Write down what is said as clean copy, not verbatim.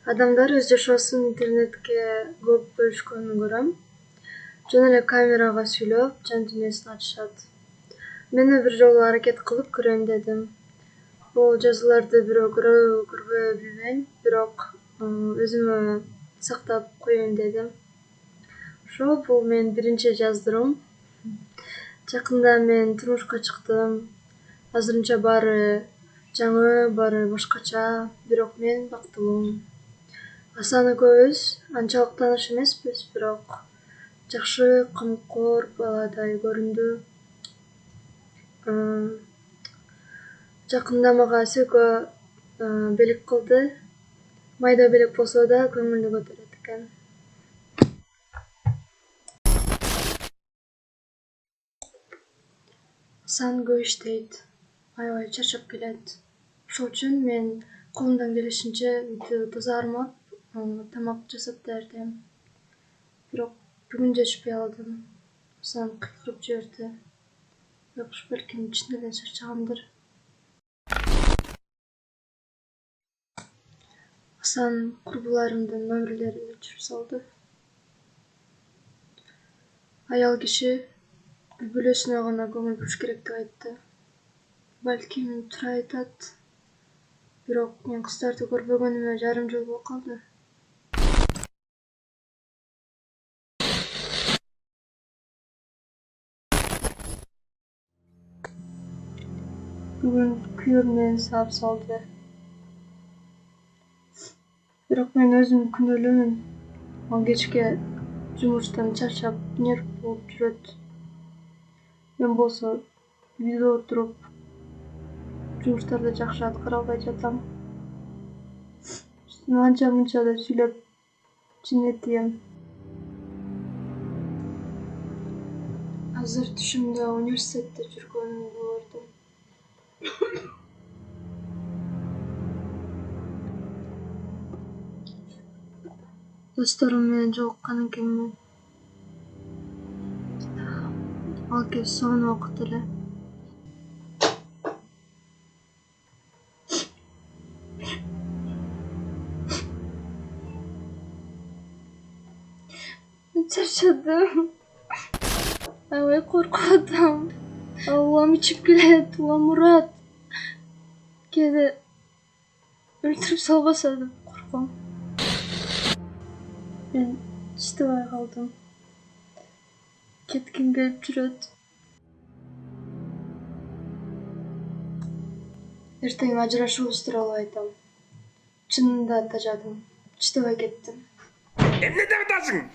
Адамдар өз жашоосун интернетке көп бөлүшкөнүн көрөм. Жөн эле камерага сүйлөп, жан дүйнөсүн ачышат. Мен бир жолу аракет кылып көрөйүн дедим. Бул жазууларды бирөө көрөбү, көрбөйбү билбейм, бирок өзүмө сактап коеюн дедим. Ошо бул менин биринчи жаздыруум. Жакында мен турмушка чыктым. Азырынча баары жаңы, баары башкача, бирок мен бактылуумун. Асаны экөөбүз анчалык тааныш эмеспиз, бирок жакшы, камкор баладай көрүндү. Жакында мага сөйкө белек кылды. Майда белек болсо да көңүлдү көтөрөт экен. Асан көп иштейт, аябай чарчап келет. Ошол үчүн мен колумдан келишинче үйдү таза кармап, тамак жасап даярдайм. Бирок бүгүн жетишпей калдым. Асан кыйкырып жиберди. Бирок балким чын эле чарчагандыр. Асан курбуларымдын номерлерин өчүрүп салды. Аял киши үй-бүлөсүнө гана көңүл буруш керек деп айтты. Балким туура айтат. Бирок мен кыздарды көрбөгөнүмө жарым жыл болуп калды. Бүгүн күйөөм менен саап салды. Бирок мен өзүм күнөөлүүмүн. Ал кечке жумуштан чарчап, нерв болуп жүрөт. Мен болсо үйдө отуруп жумуштарды жакшы аткара албай жатам. Анча мынча да сүйлөп жинетийем. Азыр түшүмдө университетте жүргөнүмдү көрдүм. Досторум менен жолуккан экенмин. Ал кез сонун убакыт эле. Чарчадым. Аябай коркуп атам. Улам ичип келет, улам урат. Кээде өлтүрүп салбаса деп корком. Мен чыдабай калдым. Кетким келип жүрөт. Эртең ажырашуубуз тууралуу айтам. Чынында тажадым. Чыдабай кеттим. Эмне деп атасың?